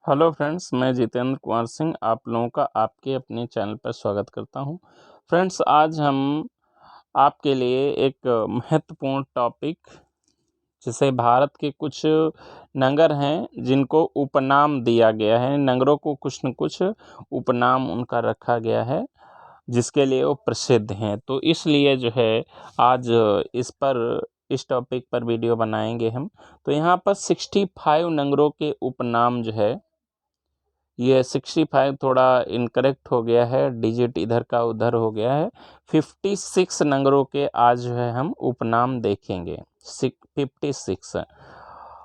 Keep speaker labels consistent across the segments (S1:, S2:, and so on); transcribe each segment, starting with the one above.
S1: Hello friends, मैं जितेंद्र कुमार सिंह आप लोगों का आपके अपने चैनल पर स्वागत करता हूं। फ्रेंड्स, आज हम आपके लिए एक महत्वपूर्ण टॉपिक, जिसे भारत के कुछ नगर हैं जिनको उपनाम दिया गया है। नगरों को कुछ न कुछ उपनाम उनका रखा गया है जिसके लिए वो प्रसिद्ध हैं। तो इसलिए जो है आज इस टॉपिक पर वीडियो बनाएंगे हम। तो यहाँ पर 65 नगरों के उपनाम जो है, ये 65 थोड़ा इनकरेक्ट हो गया है, डिजिट इधर का उधर हो गया है। 56 नगरों के आज जो है हम उपनाम देखेंगे। 56।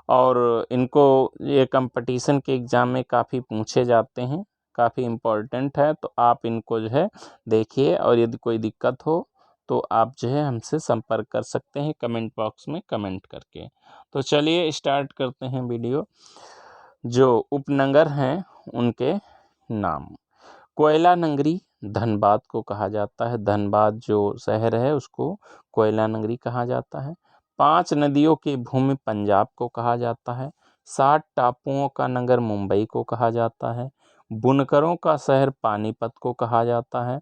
S1: और इनको ये कंपटीशन के एग्ज़ाम में काफ़ी पूछे जाते हैं, काफ़ी इम्पोर्टेंट है। तो आप इनको जो है देखिए, और यदि कोई दिक्कत हो तो आप जो है हमसे संपर्क कर सकते हैं कमेंट बॉक्स में कमेंट करके। तो चलिए स्टार्ट करते हैं वीडियो। जो उपनगर हैं उनके नाम। कोयला नगरी धनबाद को कहा जाता है। धनबाद जो शहर है उसको कोयला नगरी कहा जाता है। 5 नदियों की भूमि पंजाब को कहा जाता है। 60 टापुओं का नगर मुंबई को कहा जाता है। बुनकरों का शहर पानीपत को कहा जाता है।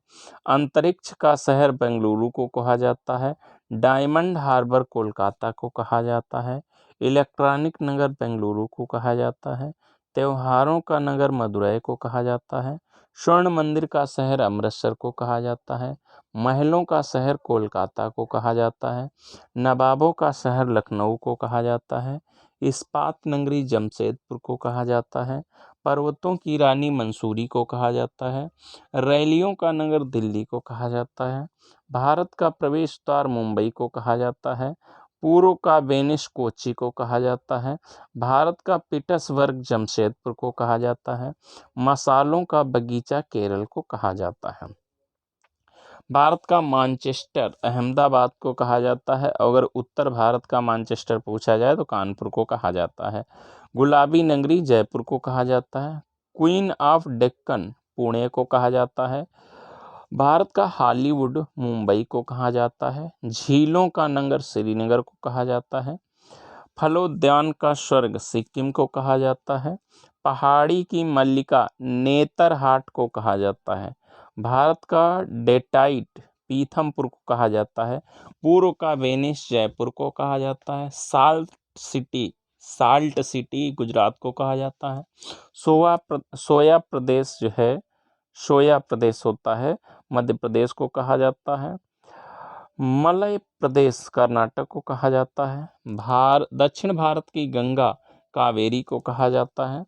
S1: अंतरिक्ष का शहर बेंगलुरु को कहा जाता है। डायमंड हार्बर कोलकाता को कहा जाता है। इलेक्ट्रॉनिक नगर बेंगलुरु को कहा जाता है। त्योहारों का नगर मदुरई को कहा जाता है। स्वर्ण मंदिर का शहर अमृतसर को कहा जाता है। महलों का शहर कोलकाता को कहा जाता है। नवाबों का शहर लखनऊ को कहा जाता है। इस्पात नगरी जमशेदपुर को कहा जाता है। पर्वतों की रानी मंसूरी को कहा जाता है। रैलियों का नगर दिल्ली को कहा जाता है। भारत का प्रवेश द्वार मुंबई को कहा जाता है। पूर्व का वेनिस कोच्चि को कहा जाता है। भारत का पीटर्सबर्ग जमशेदपुर को कहा जाता है। मसालों का बगीचा केरल को कहा जाता है। भारत का मानचेस्टर अहमदाबाद को कहा जाता है। अगर उत्तर भारत का मानचेस्टर पूछा जाए तो कानपुर को कहा जाता है। गुलाबी नगरी जयपुर को कहा जाता है। क्वीन ऑफ डेक्कन पुणे को कहा जाता है। भारत का हॉलीवुड मुंबई को कहा जाता है। झीलों का नगर श्रीनगर को कहा जाता है। फलोद्यान का स्वर्ग सिक्किम को कहा जाता है। पहाड़ी की मल्लिका नेतरहाट को कहा जाता है। भारत का डेटाइट पीथमपुर को कहा जाता है। पूर्व का वेनिस जयपुर को कहा जाता है। साल्ट सिटी गुजरात को कहा जाता है। सोया प्रदेश जो है, सोया प्रदेश होता है, मध्य प्रदेश को कहा जाता है। मलय प्रदेश कर्नाटक को कहा जाता है। दक्षिण भारत की गंगा कावेरी को कहा जाता है।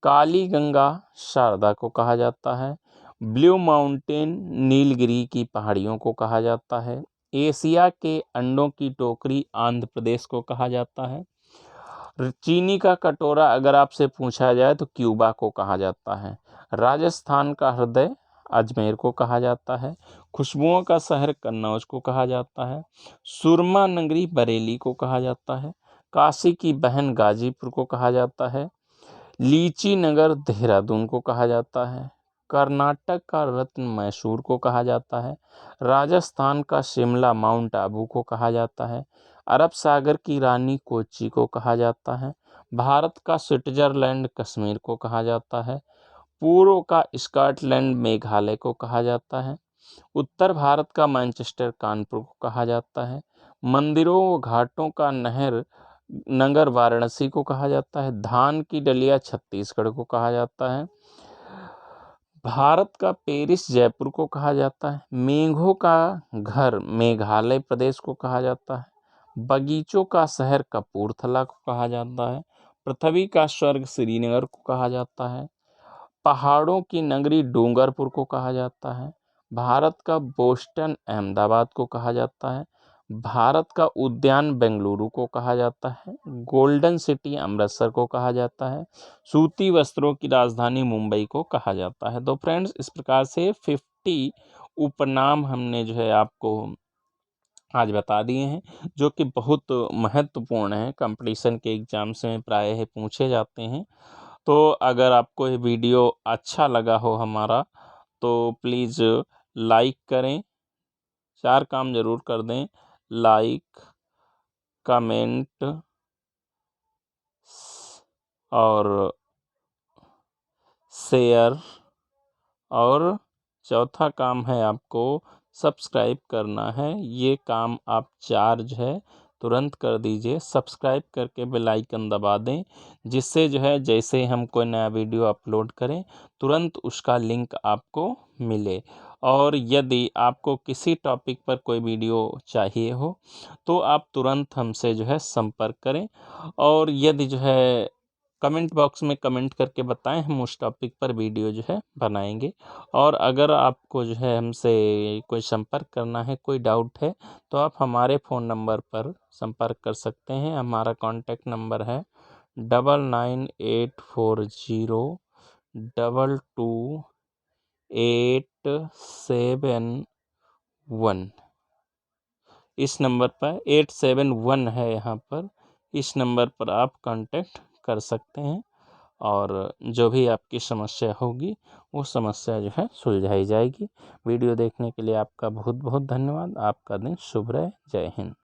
S1: काली गंगा शारदा को कहा जाता है। ब्लू माउंटेन नीलगिरी की पहाड़ियों को कहा जाता है। एशिया के अंडों की टोकरी आंध्र प्रदेश को कहा जाता है। चीनी का कटोरा अगर आपसे पूछा जाए तो क्यूबा को कहा जाता है। राजस्थान का हृदय अजमेर को कहा जाता है। खुशबुओं का शहर कन्नौज को कहा जाता है। सुरमा नगरी बरेली को कहा जाता है। काशी की बहन गाजीपुर को कहा जाता है। लीची नगर देहरादून को कहा जाता है। कर्नाटक का रत्न मैसूर को कहा जाता है। राजस्थान का शिमला माउंट आबू को कहा जाता है। अरब सागर की रानी कोच्चि को कहा जाता है। भारत का स्विट्जरलैंड कश्मीर को कहा जाता है। पूर्व का स्कॉटलैंड मेघालय को कहा जाता है। उत्तर भारत का मैनचेस्टर कानपुर को कहा जाता है। मंदिरों व घाटों का नगर वाराणसी को कहा जाता है। धान की डलिया छत्तीसगढ़ को कहा जाता है। भारत का पेरिस जयपुर को कहा जाता है। मेघों का घर मेघालय प्रदेश को कहा जाता है। बगीचों का शहर कपूरथला को कहा जाता है। पृथ्वी का स्वर्ग श्रीनगर को कहा जाता है। पहाड़ों की नगरी डूंगरपुर को कहा जाता है। भारत का बोस्टन अहमदाबाद को कहा जाता है। भारत का उद्यान बेंगलुरु को कहा जाता है। गोल्डन सिटी अमृतसर को कहा जाता है। सूती वस्त्रों की राजधानी मुंबई को कहा जाता है। तो फ्रेंड्स, इस प्रकार से 50 उपनाम हमने जो है आपको आज बता दिए हैं, जो कि बहुत महत्वपूर्ण हैं, कंपटीशन के एग्जाम्स में प्रायः पूछे जाते हैं। तो अगर आपको ये वीडियो अच्छा लगा हो हमारा, तो प्लीज़ लाइक करें। 4 काम ज़रूर कर दें: लाइक, कमेंट और शेयर और चौथा काम है आपको सब्सक्राइब करना है। ये काम आप चार्ज है तुरंत कर दीजिए। सब्सक्राइब करके बेल आइकन दबा दें, जिससे जो है जैसे हम कोई नया वीडियो अपलोड करें तुरंत उसका लिंक आपको मिले। और यदि आपको किसी टॉपिक पर कोई वीडियो चाहिए हो तो आप तुरंत हमसे जो है संपर्क करें। और यदि जो है कमेंट बॉक्स में कमेंट करके बताएं, हम उस टॉपिक पर वीडियो जो है बनाएंगे। और अगर आपको जो है हमसे कोई संपर्क करना है, कोई डाउट है, तो आप हमारे फ़ोन नंबर पर संपर्क कर सकते हैं। हमारा कॉन्टैक्ट नंबर है 9984022871। इस नंबर पर 871 है यहाँ पर, इस नंबर पर आप कांटेक्ट कर सकते हैं और जो भी आपकी समस्या होगी वो समस्या जो है सुलझाई जाएगी। वीडियो देखने के लिए आपका बहुत बहुत धन्यवाद। आपका दिन शुभ रहे। जय हिंद।